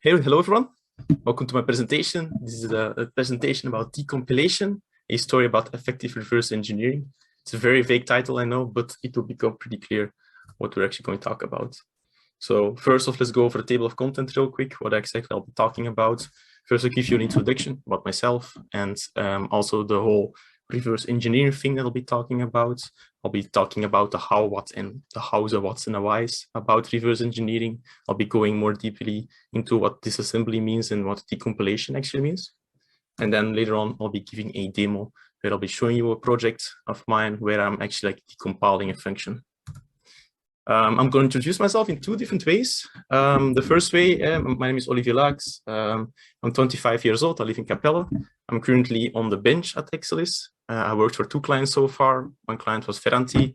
Hey, hello everyone. Welcome to my presentation. This is a presentation about decompilation, a story about effective reverse engineering. It's a very vague title, I know, but it will become pretty clear what we're actually going to talk about. So first off, let's go over the table of content real quick, what exactly I'll be talking about. First, I'll give you an introduction about myself and also the whole reverse engineering thing that I'll be talking about. I'll be talking about the how, what, and the hows, the whats, and the whys about reverse engineering. I'll be going more deeply into what disassembly means and what decompilation actually means. And then later on, I'll be giving a demo where I'll be showing you a project of mine where I'm actually decompiling a function. I'm going to introduce myself in two different ways. The first way, my name is Olivier. I'm 25 years old. I live in Capelle. I'm currently on the bench at Exellys. I worked for two clients so far. One client was Ferranti,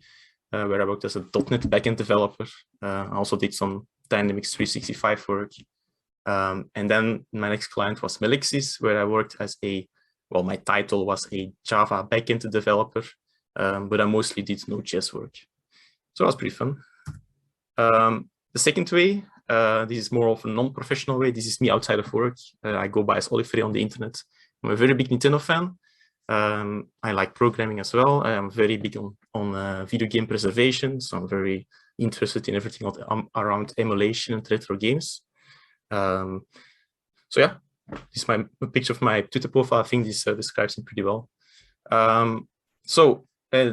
where I worked as a .NET backend developer. I also did some Dynamics 365 work. And then my next client was Melexis, where I worked as my title was a Java backend developer, but I mostly did Node.js work. So that was pretty fun. The second way, this is more of a non-professional way. This is me outside of work. I go by as Olivier on the internet. I'm a very big Nintendo fan. I like programming as well. I'm very big on video game preservation. So I'm very interested in everything around emulation and retro games. So yeah, this is a picture of my Twitter profile. I think this describes it pretty well.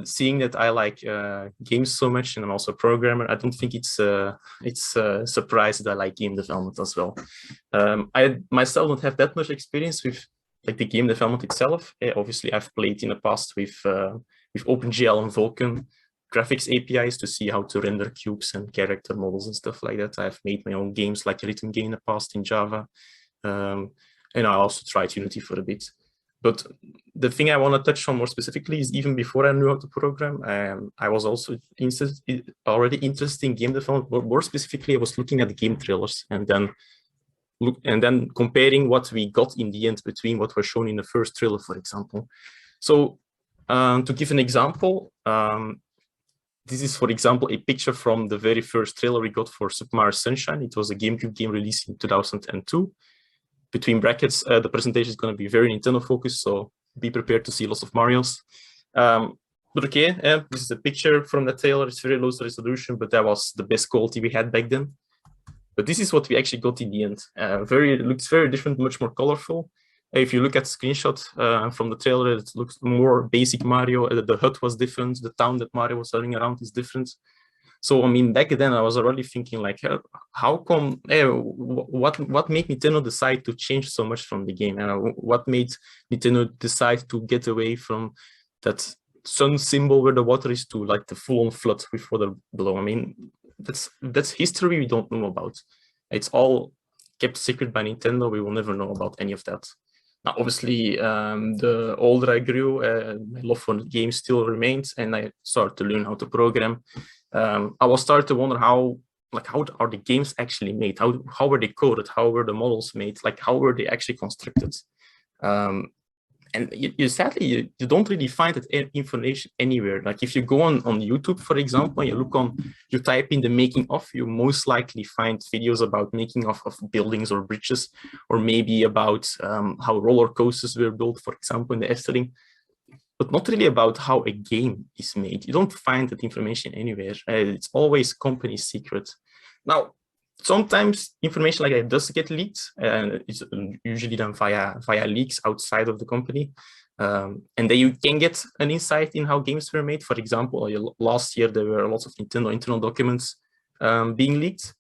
Seeing that I like games so much and I'm also a programmer, I don't think it's a surprise that I like game development as well. I myself don't have that much experience with the game development itself. Obviously, I've played in the past with OpenGL and Vulkan graphics APIs to see how to render cubes and character models and stuff like that. I've made my own games, like a written game in the past in Java. And I also tried Unity for a bit. But the thing I want to touch on more specifically is even before I knew how to program, I was also already interested in game development. But more specifically, I was looking at the game trailers and then comparing what we got in the end between what was shown in the first trailer, for example. So to give an example, this is, for example, a picture from the very first trailer we got for Super Mario Sunshine. It was a GameCube game released in 2002. Between brackets, the presentation is going to be very Nintendo focused, so be prepared to see lots of Marios. But okay, this is a picture from the trailer. It's very low resolution, but that was the best quality we had back then. But this is what we actually got in the end. It looks very different, much more colorful. If you look at the screenshot from the trailer, it looks more basic Mario. The hut was different. The town that Mario was running around is different. So, I mean, back then I was already thinking like, how come, what made Nintendo decide to change so much from the game? What made Nintendo decide to get away from that sun symbol where the water is to like the full-on flood with water below? I mean, that's history we don't know about. It's all kept secret by Nintendo. We will never know about any of that. Now, obviously, the older I grew, my love for games still remained, and I started to learn how to program. I was starting to wonder how are the games actually made? How were they coded? How were the models made? Like, how were they actually constructed? And sadly, you don't really find that information anywhere. Like if you go on YouTube, for example, you type in the making of, you most likely find videos about making of buildings or bridges, or maybe about how roller coasters were built, for example, in the Efteling. But not really about how a game is made. You don't find that information anywhere. It's always company secret. Now, sometimes information like that does get leaked, and it's usually done via leaks outside of the company. And then you can get an insight in how games were made. For example, last year, there were lots of Nintendo internal documents being leaked.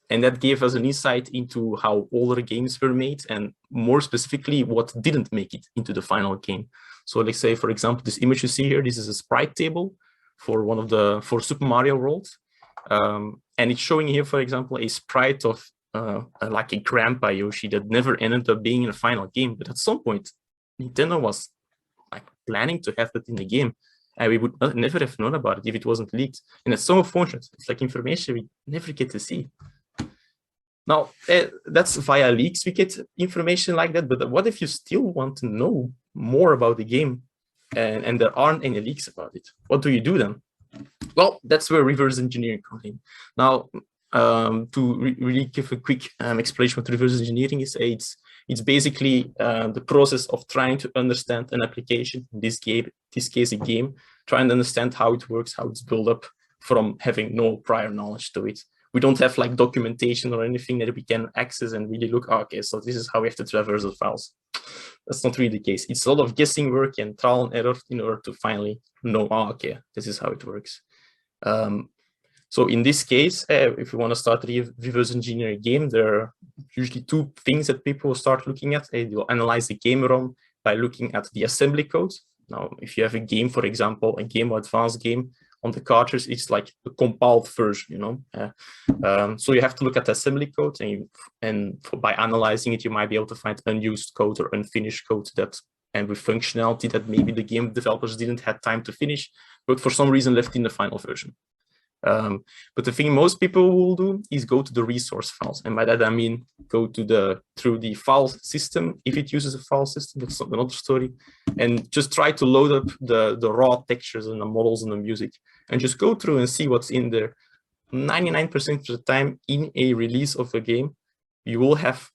And that gave us an insight into how older games were made, and more specifically, what didn't make it into the final game. So let's say, for example, this image you see here, this is a sprite table for Super Mario World. And it's showing here, for example, a sprite of like a Grandpa Yoshi that never ended up being in a final game. But at some point, Nintendo was like planning to have that in the game. And we would never have known about it if it wasn't leaked. And it's so unfortunate. It's like information we never get to see. Now, that's via leaks we get information like that, but what if you still want to know more about the game and there aren't any leaks about it? What do you do then? Well, that's where reverse engineering comes in. Now, to really give a quick explanation what reverse engineering is, it's basically the process of trying to understand an application, in this case a game, trying to understand how it works, how it's built up from having no prior knowledge to it. We don't have like documentation or anything that we can access and really look, okay, so this is how we have to traverse the files. That's not really the case. It's a lot of guessing work and trial and error in order to finally know, oh, okay, this is how it works. So in this case, if you want to start a reverse engineer a game, there are usually two things that people start looking at. They will analyze the game ROM by looking at the assembly code. Now, if you have a game, for example, a Game Boy Advance game, on the cartridge, it's like a compiled version, you know. So you have to look at the assembly code, and by analyzing it, you might be able to find unused code or unfinished code and with functionality that maybe the game developers didn't have time to finish, but for some reason left in the final version. But the thing most people will do is go to the resource files. And by that, I mean, go to through the file system. If it uses a file system, that's another story. And just try to load up the raw textures and the models and the music and just go through and see what's in there. 99% of the time in a release of a game, you will have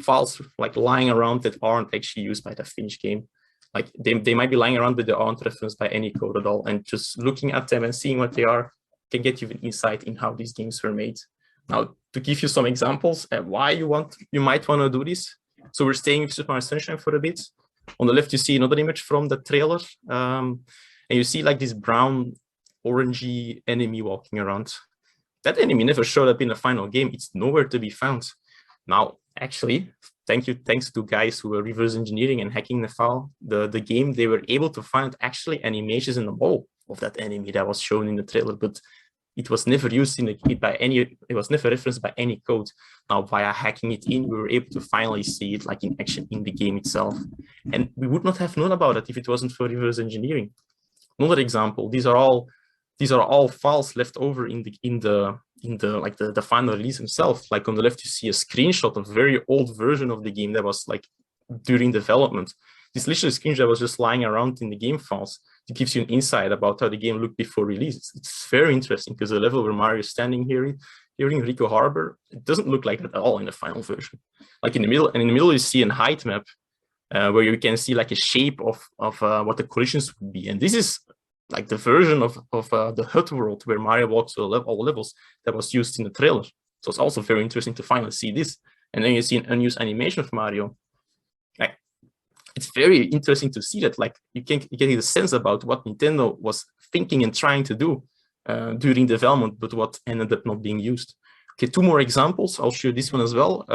files like lying around that aren't actually used by the finished game. Like they might be lying around, but they aren't referenced by any code at all. And just looking at them and seeing what they are can get you an insight in how these games were made. Now, to give you some examples of why you might want to do this. So we're staying with Super Mario Sunshine for a bit. On the left, you see another image from the trailer. And you see like this brown, orangey enemy walking around. That enemy never showed up in the final game. It's nowhere to be found. Now, actually, thanks to guys who were reverse engineering and hacking the game, they were able to find actually animations in the model of that enemy that was shown in the trailer, but it was never used it was never referenced by any code. Now, via hacking it in, we were able to finally see it like in action in the game itself. And we would not have known about it if it wasn't for reverse engineering. Another example, these are all files left over in the final release itself. Like on the left, you see a screenshot of a very old version of the game that was like during development. This literally screenshot was just lying around in the game files. It gives you an insight about how the game looked before release. It's very interesting because the level where Mario is standing here in Rico Harbor, it doesn't look like that at all in the final version. Like in the middle, you see a height map where you can see like a shape of what the collisions would be. And this is like the version of the HUD world where Mario walks all levels that was used in the trailer. So it's also very interesting to finally see this. And then you see an unused animation of Mario. Like, it's very interesting to see that. Like you get a sense about what Nintendo was thinking and trying to do during development, but what ended up not being used. Okay, two more examples. I'll show you this one as well.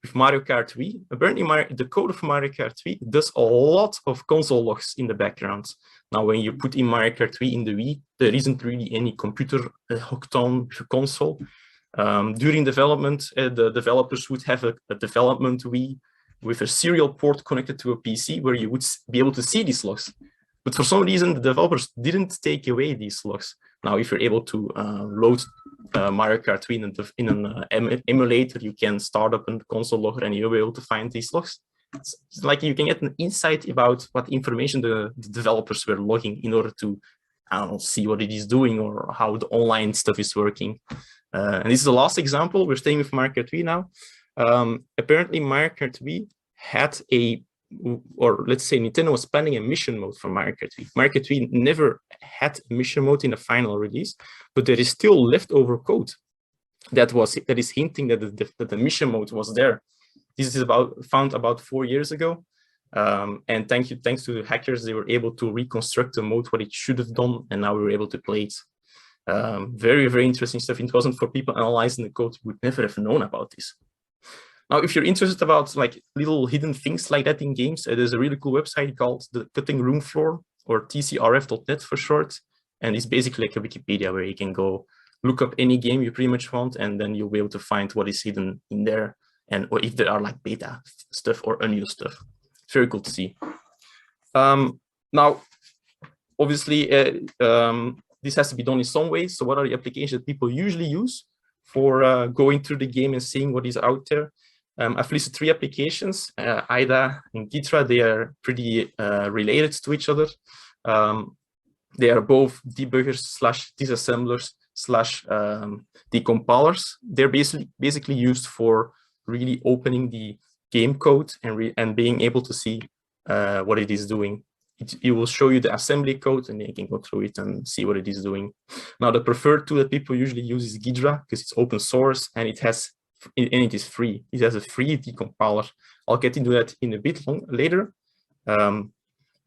With Mario Kart Wii, apparently the code of Mario Kart Wii does a lot of console logs in the background. Now, when you put in Mario Kart Wii in the Wii, there isn't really any computer hooked on with a console. During development, the developers would have a development Wii with a serial port connected to a PC where you would be able to see these logs. But for some reason, the developers didn't take away these logs. Now, if you're able to load Mario Kart Wii in an emulator, you can start up a console logger and you'll be able to find these logs. It's like you can get an insight about what information the developers were logging in order to, I don't know, see what it is doing or how the online stuff is working. And this is the last example. We're staying with Mario Kart Wii now. Apparently, Mario Kart Wii had or let's say Nintendo was planning a mission mode for Mario Kart Wii. Mario Kart Wii never had a mission mode in the final release, but there is still leftover code that is hinting that the mission mode was there. This is found about 4 years ago, and thanks to the hackers, they were able to reconstruct the mode what it should have done, and now we were able to play it. Very, very interesting stuff. If it wasn't for people analyzing the code, we would never have known about this. Now, if you're interested about like little hidden things like that in games, there's a really cool website called the Cutting Room Floor, or tcrf.net for short. And it's basically like a Wikipedia where you can go look up any game you pretty much want, and then you'll be able to find what is hidden in there, or if there are like beta stuff or unused stuff. It's very cool to see. Now, obviously, this has to be done in some way. So what are the applications that people usually use for going through the game and seeing what is out there? I've listed 3 applications, IDA and Gitra. They are pretty related to each other. They are both debuggers / disassemblers slash decompilers. They're basically used for really opening the game code and being able to see what it is doing. It will show you the assembly code, and you can go through it and see what it is doing. Now, the preferred tool that people usually use is Ghidra, because it's open source and it is free. It has a free decompiler. I'll get into that in a bit later.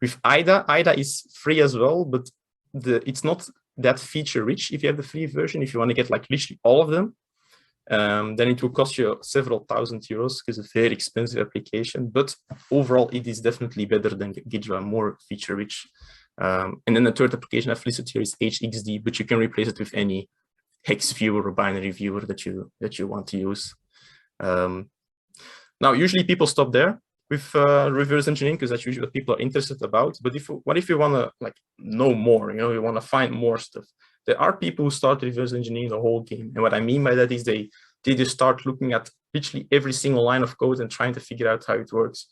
With IDA is free as well, but it's not that feature rich if you have the free version. If you want to get like literally all of them, then it will cost you several thousand euros because it's a very expensive application. But overall, it is definitely better than Ghidra, more feature rich. And then the third application I've listed here is HXD, but you can replace it with any hex viewer or binary viewer that you want to use. Now, usually people stop there with reverse engineering because that's usually what people are interested about. But what if you want to like know more? You want to find more stuff. There are people who start reverse engineering the whole game, and what I mean by that is they just start looking at literally every single line of code and trying to figure out how it works.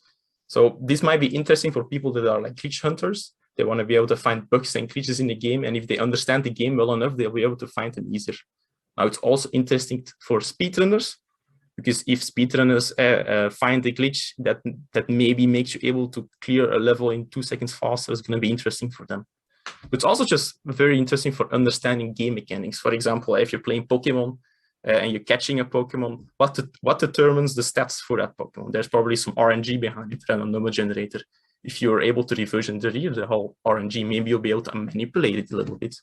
So this might be interesting for people that are like glitch hunters. They want to be able to find bugs and glitches in the game, and if they understand the game well enough, they'll be able to find them easier. Now, it's also interesting for speedrunners, because if speedrunners find a glitch that maybe makes you able to clear a level in 2 seconds faster, it's going to be interesting for them. But it's also just very interesting for understanding game mechanics. For example, if you're playing Pokemon and you're catching a Pokemon, what determines the stats for that Pokemon? There's probably some RNG behind it, random number generator. If you're able to reverse engineer the whole RNG, maybe you'll be able to manipulate it a little bit.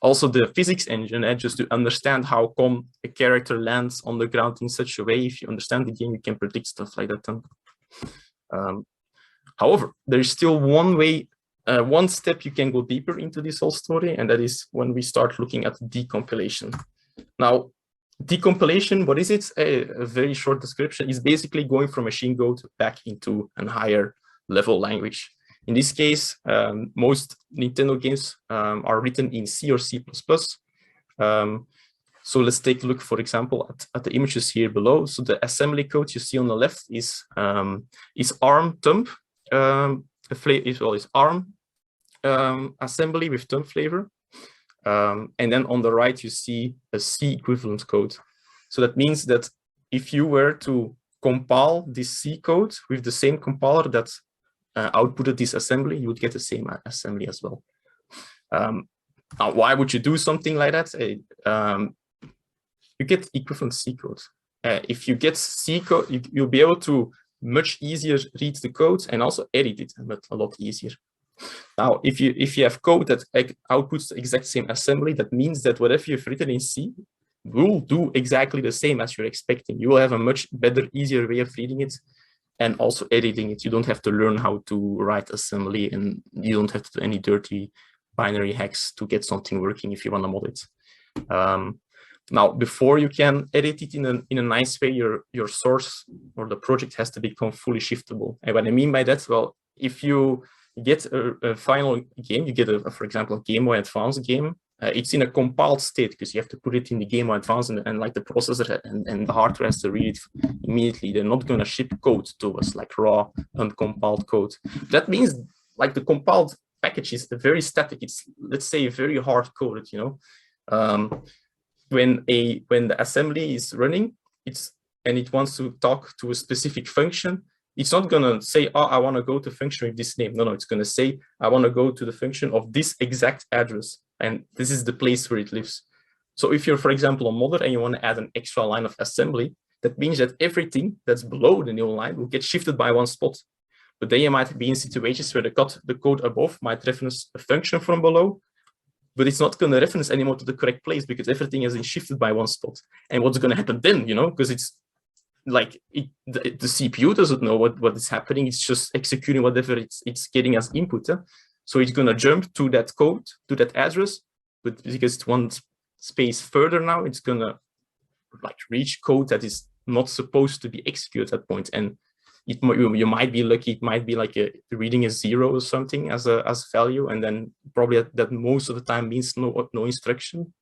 Also, the physics engine, just to understand how come a character lands on the ground in such a way. If you understand the game, you can predict stuff like that. However, there's still one step you can go deeper into this whole story, and that is when we start looking at decompilation. Now, decompilation, what is it? A very short description is basically going from machine code back into a higher level language. In this case, most Nintendo games are written in C or C++. So let's take a look, for example, at the images here below. So the assembly code you see on the left is ARM thumb. Is ARM assembly with thumb flavor. And then on the right, you see a C equivalent code. So that means that if you were to compile this C code with the same compiler that outputted this assembly, you would get the same assembly as well. Now, why would you do something like that? You get equivalent C code. If you get C code, you'll be able to much easier read the code and also edit it a lot easier. Now, if you have code that outputs the exact same assembly, that means that whatever you've written in C will do exactly the same as you're expecting. You will have a much better, easier way of reading it and also editing it. You don't have to learn how to write assembly, and you don't have to do any dirty binary hacks to get something working if you want to mod it. Now, before you can edit it in a nice way, your source or the project has to become fully shiftable. And what I mean by that, well, if you get a final game, you get, for example, a Game Boy Advance game, it's in a compiled state because you have to put it in the Game Boy Advance, and like the processor and the hardware has to read it immediately. They're not going to ship code to us, like raw, uncompiled code. That means like the compiled package is very static. It's, let's say, very hard coded, you know. When the assembly is running, and it wants to talk to a specific function, it's not going to say, oh, I want to go to function with this name. No, it's going to say, I want to go to the function of this exact address. And this is the place where it lives. So if you're, for example, a modder and you want to add an extra line of assembly, that means that everything that's below the new line will get shifted by one spot. But then you might be in situations where the code above might reference a function from below, but it's not going to reference anymore to the correct place because everything has been shifted by one spot. And what's going to happen then, you know, because it's like the CPU doesn't know what is happening. It's just executing whatever it's getting as input. So it's going to jump to that code, to that address, but because it's one space further now, it's going to like reach code that is not supposed to be executed at that point. And you might be lucky, it might be like reading a 0 or something as value, and then probably that most of the time means no instruction.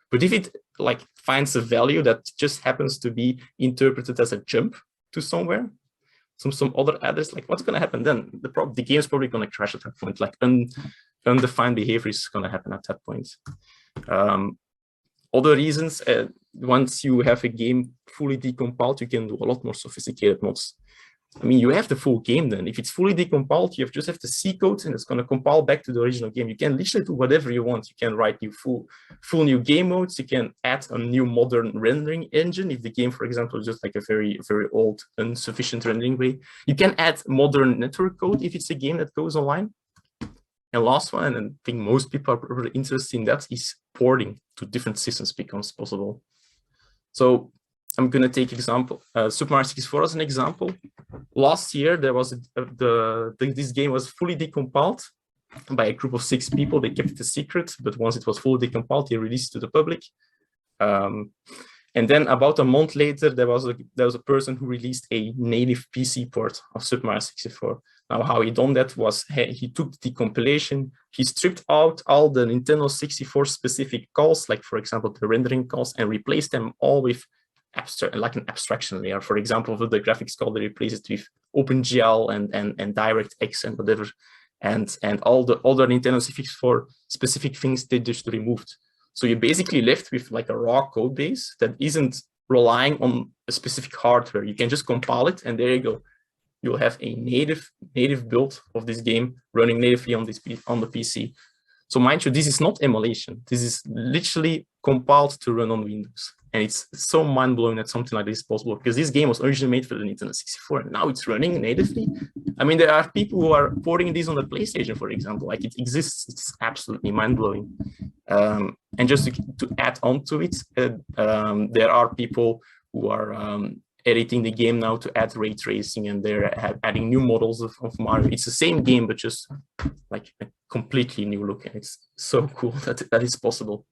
But if it like finds a value that just happens to be interpreted as a jump to somewhere, some other address, like what's going to happen then? The game is probably going to crash at that point. Like undefined behavior is going to happen at that point. Other reasons, once you have a game fully decompiled, you can do a lot more sophisticated mods. I mean, you have the full game then. If it's fully decompiled, you just have the C code and it's going to compile back to the original game. You can literally do whatever you want. You can write full new game modes. You can add a new modern rendering engine. If the game, for example, is just like a very, very old, insufficient rendering way. You can add modern network code if it's a game that goes online. And last one, and I think most people are really interested in that, is porting to different systems becomes possible. So I'm going to take example Super Mario 64 as an example. Last year, there was this game was fully decompiled by a group of 6 people. They kept it a secret, but once it was fully decompiled, they released it to the public. And then about a month later, there was a person who released a native PC port of Super Mario 64. Now, how he done that was he took the decompilation, he stripped out all the Nintendo 64 specific calls, like for example the rendering calls, and replaced them all with like an abstraction layer. For example, for the graphics call, they replaced it with OpenGL and DirectX and whatever, and all the other Nintendo 64 specific things they just removed. So you're basically left with like a raw code base that isn't relying on a specific hardware. You can just compile it, and there you go. You'll have a native build of this game running natively on the PC. So mind you, this is not emulation. This is literally compiled to run on Windows. And it's so mind-blowing that something like this is possible, because this game was originally made for the Nintendo 64, and now it's running natively. I mean, there are people who are porting this on the PlayStation, for example. Like, it exists. It's absolutely mind-blowing. And just to add on to it, there are people who are editing the game now to add ray tracing, and they're adding new models of Mario. It's the same game, but just like a completely new look, and it's so cool that is possible.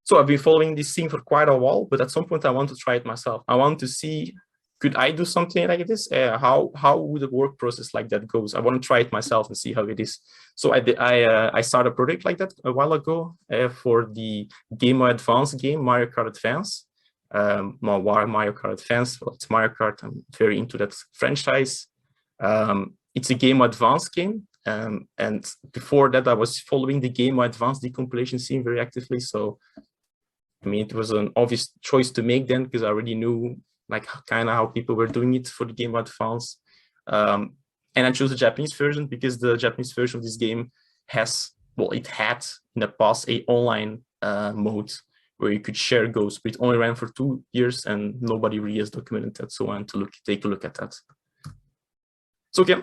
So I've been following this scene for quite a while, but at some point I want to try it myself. I want to see, could I do something like this? How would the work process like that goes? I want to try it myself and see how it is. So I started a project like that a while ago for the Game Boy Advance game, Mario Kart Advance. Why Mario Kart Advance? Well, it's Mario Kart. I'm very into that franchise. It's a Game Boy Advance game. And before that, I was following the Game Boy Advance decompilation scene very actively. So, I mean, it was an obvious choice to make then, because I already knew like kind of how people were doing it for the Game Boy Advance. And I chose the Japanese version because the Japanese version of this game has, well, it had in the past a online mode where you could share ghosts, but it only ran for 2 years and nobody really has documented that. So I want to take a look at that. So, okay.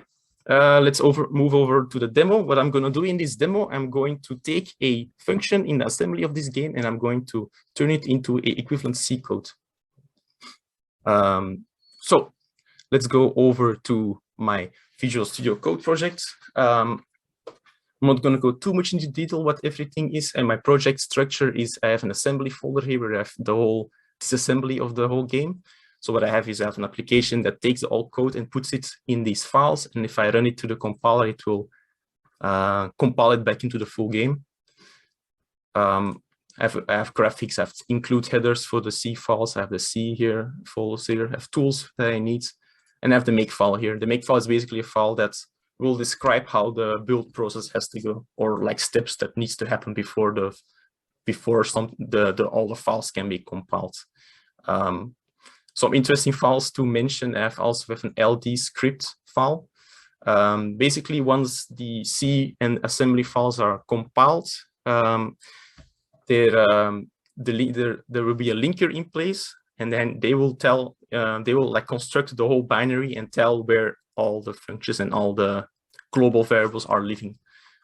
Let's move over to the demo. What I'm going to do in this demo, I'm going to take a function in the assembly of this game, and I'm going to turn it into an equivalent C code. So let's go over to my Visual Studio Code project. I'm not going to go too much into detail what everything is, and my project structure is I have an assembly folder here where I have the whole disassembly of the whole game. So what I have is I have an application that takes the old code and puts it in these files. And if I run it to the compiler, it will compile it back into the full game. I have graphics, I have include headers for the C files. I have the C here, follows here, I have tools that I need. And I have the make file here. The make file is basically a file that will describe how the build process has to go, or like steps that needs to happen before all the files can be compiled. Some interesting files to mention. I also have an LD script file. Basically, once the C and assembly files are compiled, there will be a linker in place, and then they will like construct the whole binary and tell where all the functions and all the global variables are living.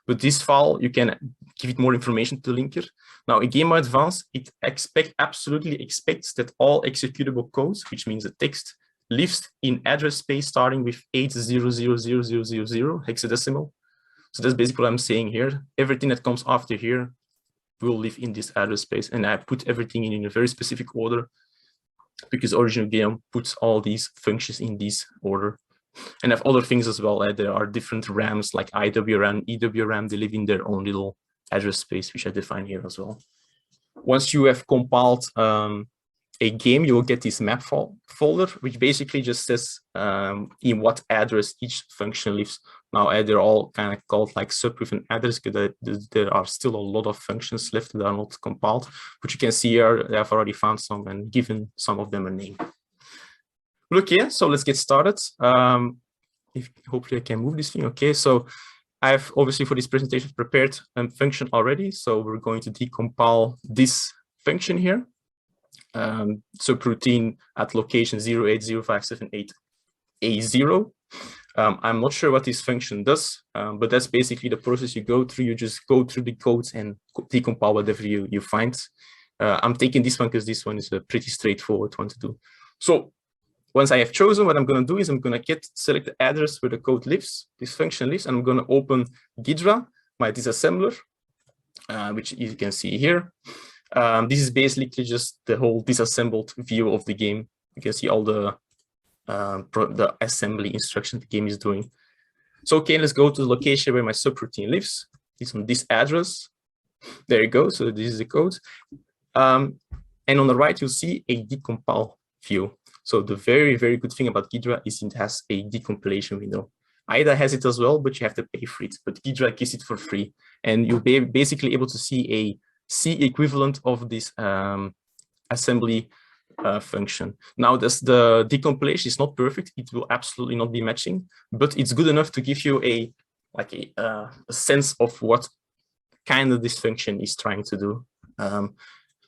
With this file, you can give it more information to the linker. Now, in Game Boy Advance, it absolutely expects that all executable codes, which means the text, lives in address space starting with 8000000 hexadecimal. So that's basically what I'm saying here. Everything that comes after here will live in this address space. And I put everything in a very specific order because the original game puts all these functions in this order. And I have other things as well. There are different RAMs like IWRAM, EWRAM. They live in their own little address space, which I define here as well. Once you have compiled a game, you will get this map folder, which basically just says in what address each function lives. Now, they're all kind of called like subproof and address, because there are still a lot of functions left that are not compiled. But you can see here, I've already found some and given some of them a name. Okay, so let's get started. Hopefully I can move this thing. Okay, so I've obviously for this presentation prepared a function already. So we're going to decompile this function here. Subroutine at location 080578A0. I'm not sure what this function does, but that's basically the process you go through. You just go through the codes and decompile whatever you find. I'm taking this one because this one is a pretty straightforward one to do. So once I have chosen, what I'm going to do is I'm going to select the address where the code lives, this function lives, and I'm going to open Ghidra, my disassembler, which you can see here. This is basically just the whole disassembled view of the game. You can see all the assembly instructions the game is doing. So, okay, let's go to the location where my subroutine lives. It's on this address. There you go. So this is the code. And on the right, you'll see a decompile view. So the very, very good thing about Ghidra is it has a decompilation window. IDA has it as well, but you have to pay for it. But Ghidra gives it for free. And you'll be basically able to see a C equivalent of this assembly function. Now, the decompilation is not perfect. It will absolutely not be matching, but it's good enough to give you a sense of what kind of this function is trying to do.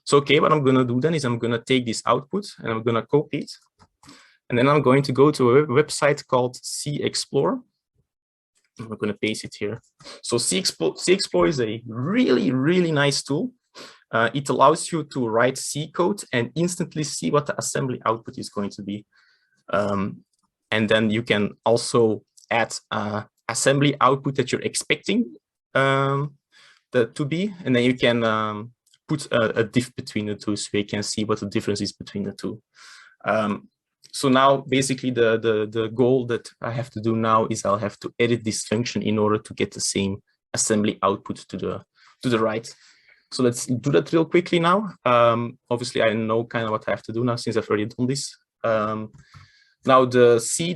So, okay, what I'm going to do then is I'm going to take this output and I'm going to copy it. And then I'm going to go to a website called C Explorer. I'm going to paste it here. So C Explorer is a really, really nice tool. It allows you to write C code and instantly see what the assembly output is going to be. And then you can also add assembly output that you're expecting to be, and then you can put a diff between the two so you can see what the difference is between the two. So now basically the goal that I have to do now is I'll have to edit this function in order to get the same assembly output to the right. So let's do that real quickly now. Obviously I know kind of what I have to do now since I've already done this. Now the C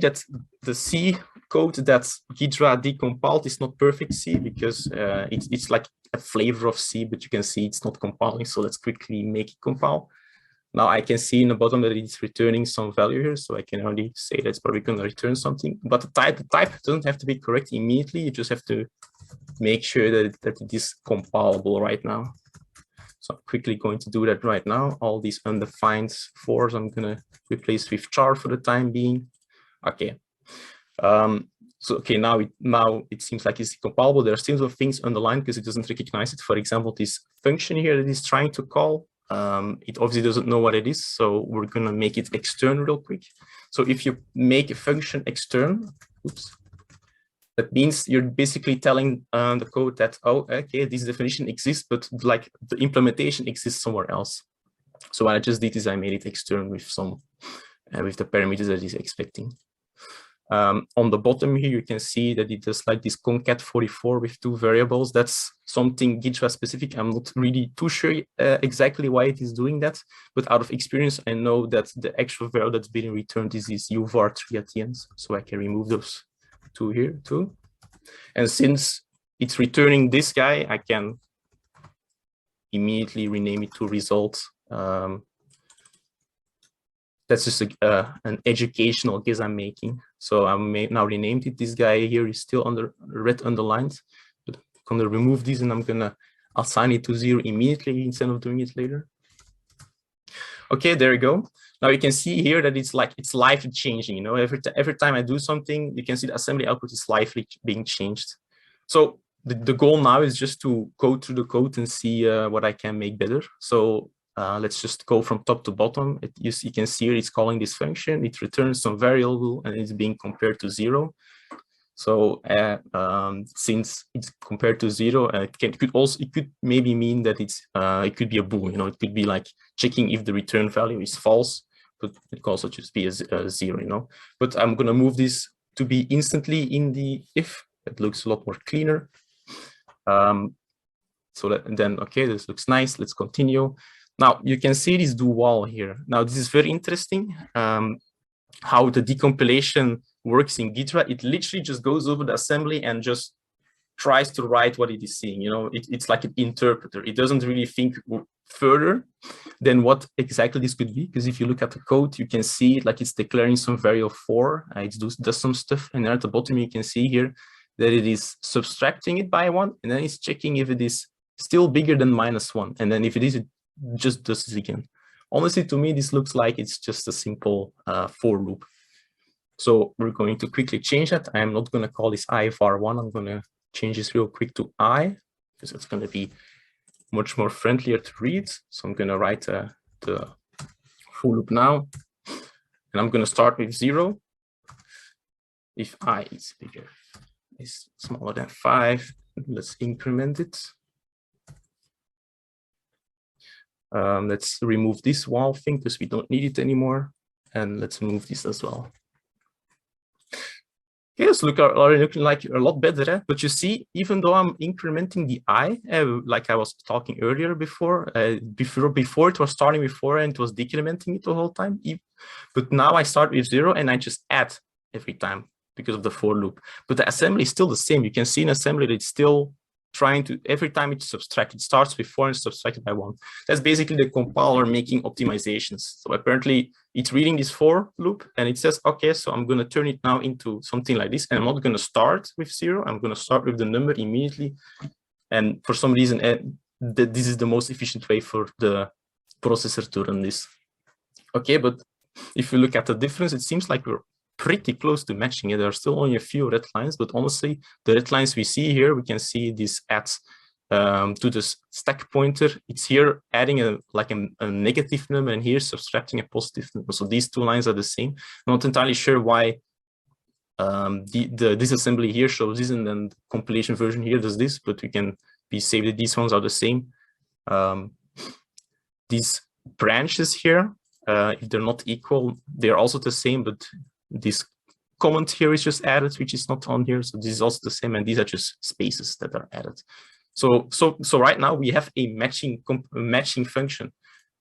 code that Ghidra decompiled is not perfect C because it's like a flavor of C, but you can see it's not compiling. So let's quickly make it compile. Now I can see in the bottom that it's returning some value here, so I can only say that's probably going to return something. But the type doesn't have to be correct immediately. You just have to make sure that it is compilable right now. So I'm quickly going to do that right now. All these undefined fors I'm going to replace with char for the time being. Okay. So okay, now it seems like it's compilable. There are still some things underlined because it doesn't recognize it. For example, this function here that is trying to call. It obviously doesn't know what it is, so we're going to make it extern real quick. So if you make a function extern, oops, that means you're basically telling the code that, oh, okay, this definition exists, but like the implementation exists somewhere else. So what I just did is I made it extern with some with the parameters that it's expecting. On the bottom here, you can see that it does like this concat 44 with two variables. That's something Ghidra specific. I'm not really too sure exactly why it is doing that, but out of experience, I know that the actual value that's being returned is this uvar3 at the end. So I can remove those two here too. And since it's returning this guy, I can immediately rename it to result. That's just an educational guess I'm making. So I'm now renamed it. This guy here is still under red underlined, but I'm gonna remove this and I'm gonna assign it to 0 immediately instead of doing it later. Okay, there you go. Now you can see here that it's like it's live changing. You know, every time I do something, you can see the assembly output is lively being changed. So the goal now is just to go through the code and see what I can make better. So let's just go from top to bottom. You can see here it's calling this function. It returns some variable and it's being compared to 0. So since it's compared to 0, it could maybe mean that it could be a bool. You know, it could be like checking if the return value is false, but it could also just be a 0. You know, but I'm gonna move this to be instantly in the if. It looks a lot more cleaner. So that, and then okay, this looks nice. Let's continue. Now you can see this do wall here. Now this is very interesting. How the decompilation works in Gitra. It literally just goes over the assembly and just tries to write what it is seeing. You know, it's like an interpreter. It doesn't really think further than what exactly this could be. Because if you look at the code, you can see it like it's declaring some variable 4. It does some stuff. And then at the bottom, you can see here that it is subtracting it by 1. And then it's checking if it is still bigger than -1. And then if it is, it just does it again. Honestly, to me, this looks like it's just a simple for loop. So we're going to quickly change that. I'm not going to call this I_var1. I'm going to change this real quick to I, because it's going to be much more friendlier to read. So I'm going to write the for loop now. And I'm going to start with 0. If I is smaller than 5, let's increment it. Let's remove this wall thing because we don't need it anymore. And let's move this as well. Yes, look, already looking like a lot better. Eh? But you see, even though I'm incrementing the I, like I was talking earlier before it was starting with 4 and it was decrementing it the whole time. But now I start with 0 and I just add every time because of the for loop. But the assembly is still the same. You can see in assembly that it's still trying to, every time it's subtracted, it starts with 4 and subtracted by 1. That's basically the compiler making optimizations. So apparently it's reading this for loop and it says, okay, so I'm going to turn it now into something like this. And I'm not going to start with 0. I'm going to start with the number immediately. And for some reason, this is the most efficient way for the processor to run this. Okay, but if you look at the difference, it seems like we're pretty close to matching it. There are still only a few red lines, but honestly, the red lines we see here, we can see this adds to the stack pointer. It's here adding a negative number and here subtracting a positive number. So these two lines are the same. I'm not entirely sure why this assembly here shows this and then the compilation version here does this, but we can be safe that these ones are the same. These branches here, if they're not equal, they're also the same, but this comment here is just added, which is not on here. So this is also the same, and these are just spaces that are added. So right now we have a matching function,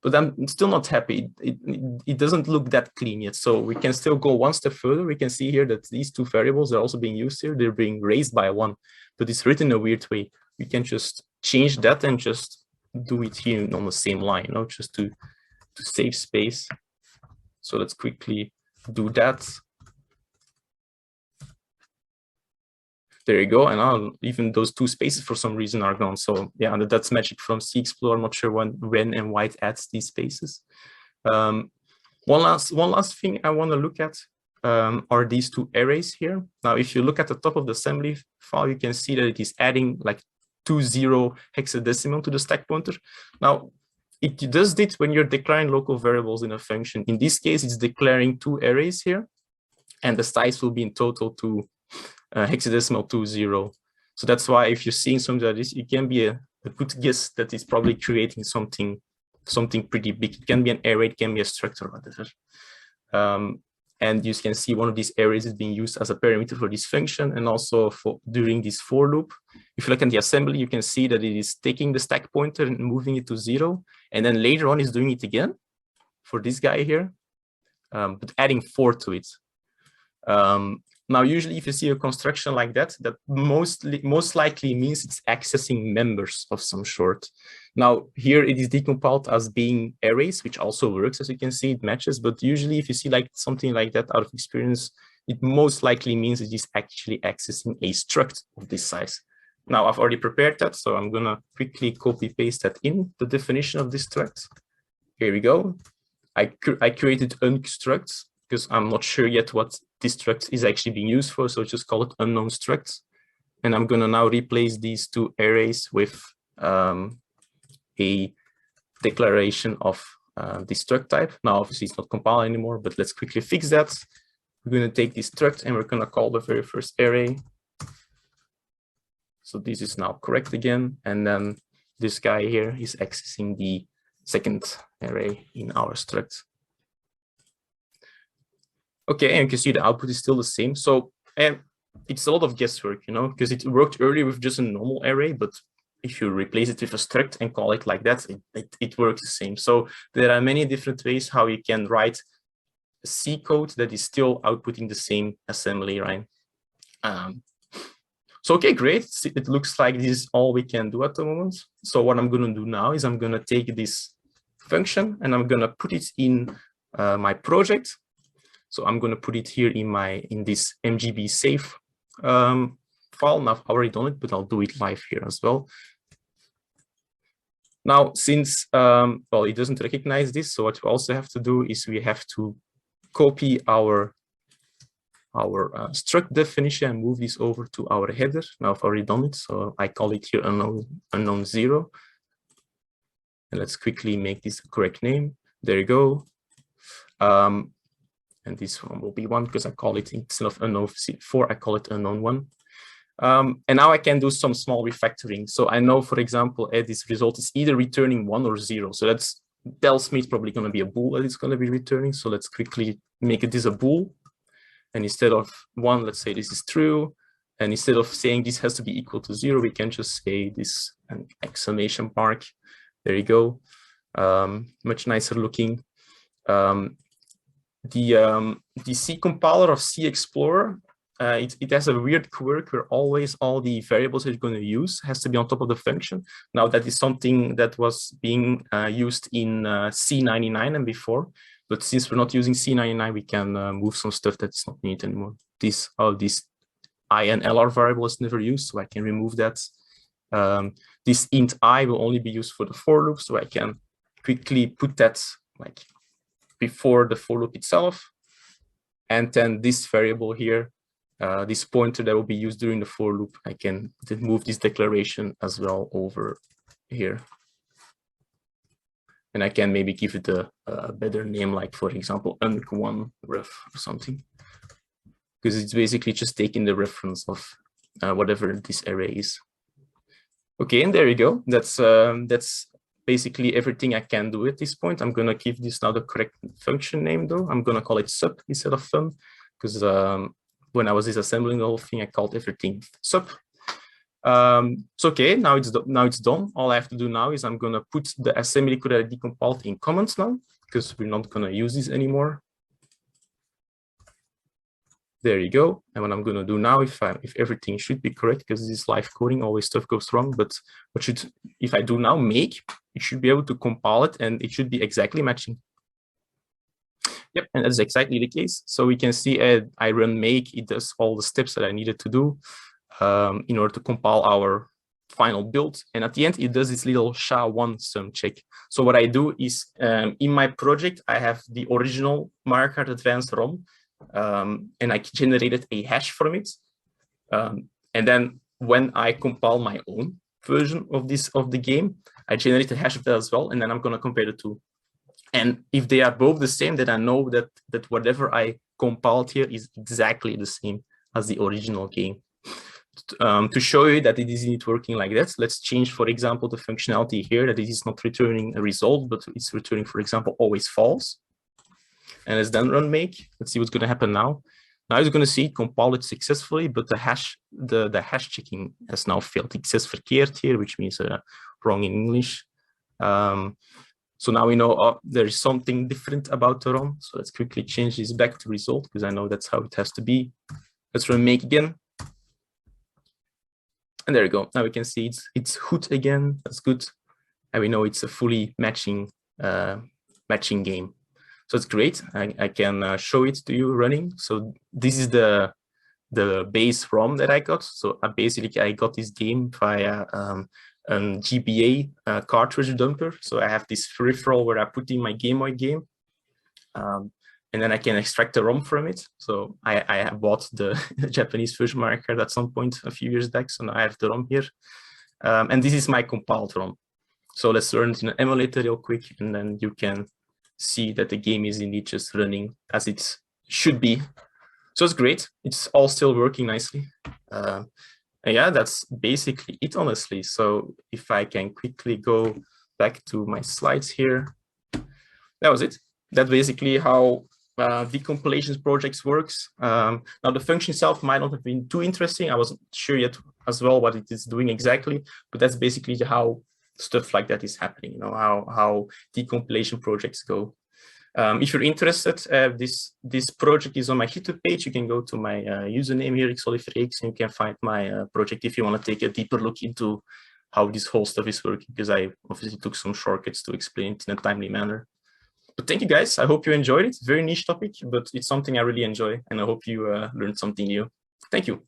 but I'm still not happy. It doesn't look that clean yet. So we can still go one step further. We can see here that these two variables are also being used here. They're being raised by 1, but it's written in a weird way. We can just change that and just do it here on the same line, you know, just to save space. So let's quickly do that. There you go. And now even those two spaces for some reason are gone. So yeah, that's magic from C Explorer. I'm not sure when and why it adds these spaces. One last thing I want to look at are these two arrays here. Now, if you look at the top of the assembly file, you can see that it is adding like 20 hexadecimal to the stack pointer. Now, it does it when you're declaring local variables in a function. In this case, it's declaring 2 arrays here, and the size will be in total to hexadecimal 20. So that's why if you're seeing something like this, it can be a good guess that it's probably creating something pretty big. It can be an array, it can be a struct or whatever. And you can see one of these arrays is being used as a parameter for this function and also during this for loop. If you look at the assembly, you can see that it is taking the stack pointer and moving it to 0. And then later on is doing it again for this guy here, but adding 4 to it. Now, usually if you see a construction like that, that most likely means it's accessing members of some sort. Now, here it is decompiled as being arrays, which also works, as you can see, it matches. But usually if you see like something like that out of experience, it most likely means it is actually accessing a struct of this size. Now, I've already prepared that, so I'm going to quickly copy paste that in the definition of this struct. Here we go. I created unstructs because I'm not sure yet what this struct is actually being used for, so just call it unknown structs. And I'm going to now replace these 2 arrays with a declaration of the struct type. Now, obviously, it's not compiled anymore, but let's quickly fix that. We're going to take this struct and we're going to call the very first array. So this is now correct again. And then this guy here is accessing the second array in our struct. Okay, and you can see the output is still the same. So it's a lot of guesswork, you know, because it worked earlier with just a normal array, but if you replace it with a struct and call it like that, it works the same. So there are many different ways how you can write C code that is still outputting the same assembly, right? So, okay, great. It looks like this is all we can do at the moment. So what I'm going to do now is I'm going to take this function and I'm going to put it in my project. So I'm going to put it here in this mgb save file. Now I've already done it, but I'll do it live here as well. Now, since, well, it doesn't recognize this, so what we also have to do is we have to copy our struct definition and move this over to our header. Now I've already done it, so I call it here unknown 0. And let's quickly make this the correct name. There you go. And this one will be 1 because I call it, instead of unknown 4, I call it unknown 1. And now I can do some small refactoring. So I know, for example, this result is either returning 1 or 0. So that tells me it's probably going to be a bool that it's going to be returning. So let's quickly make this a bool. And instead of 1, let's say this is true. And instead of saying this has to be equal to 0, we can just say this an exclamation mark. There you go. Much nicer looking. The C compiler of C Explorer, it has a weird quirk where always all the variables that you're going to use has to be on top of the function. Now that is something that was being used in C99 and before. But since we're not using C99, we can move some stuff that's not needed anymore. This I and LR variable is never used, so I can remove that. This int I will only be used for the for loop, so I can quickly put that like before the for loop itself. And then this variable here, this pointer that will be used during the for loop, I can move this declaration as well over here. And I can maybe give it a better name, like, for example, unc1 ref or something. Because it's basically just taking the reference of whatever this array is. Okay, and there you go. That's basically everything I can do at this point. I'm going to give this now the correct function name, though. I'm going to call it sub instead of fun, because when I was disassembling the whole thing, I called everything sub. It's okay, now it's done. All I have to do now is I'm gonna put the assembly code that I decompiled in comments now, because we're not gonna use this anymore. There you go. And what I'm gonna do now, if everything should be correct, because this is live coding, always stuff goes wrong, but if I do now make, it should be able to compile it and it should be exactly matching. Yep, and that's exactly the case. So we can see I run make, it does all the steps that I needed to do in order to compile our final build. And at the end, it does this little SHA-1 sum check. So what I do is in my project, I have the original Mario Kart Advance ROM, and I generated a hash from it. And then when I compile my own version of the game, I generate a hash of that as well. And then I'm going to compare the two. And if they are both the same, then I know that whatever I compiled here is exactly the same as the original game. To show you that it is indeed working like that, let's change, for example, the functionality here, that it is not returning a result, but it's returning, for example, always false. And let's then run make. Let's see what's going to happen now. Now it's going to see it compile it successfully, but the hash checking has now failed. It says verkeerd here, which means wrong in English. So now we know there is something different about the ROM. So let's quickly change this back to result, because I know that's how it has to be. Let's run make again. And there we go. Now we can see it's hood again. That's good. And we know it's a fully matching game. So it's great. I can show it to you running. So this is the base ROM that I got. So basically I got this game via GBA cartridge dumper. So I have this peripheral where I put in my Game Boy game. And then I can extract the ROM from it. So I bought the Japanese version Mario Kart at some point a few years back. So now I have the ROM here. And this is my compiled ROM. So let's run it in an emulator real quick, and then you can see that the game is indeed just running as it should be. So it's great. It's all still working nicely. And yeah, that's basically it, honestly. So if I can quickly go back to my slides here, that was it. That's basically how decompilation projects works. Now the function itself might not have been too interesting. I wasn't sure yet as well what it is doing exactly, but that's basically how stuff like that is happening, you know, how decompilation projects go. If you're interested, this project is on my GitHub page. You can go to my username here, Olivier, and you can find my project if you want to take a deeper look into how this whole stuff is working, because I obviously took some shortcuts to explain it in a timely manner. But thank you guys. I hope you enjoyed it. Very niche topic, but it's something I really enjoy, and I hope you learned something new. Thank you.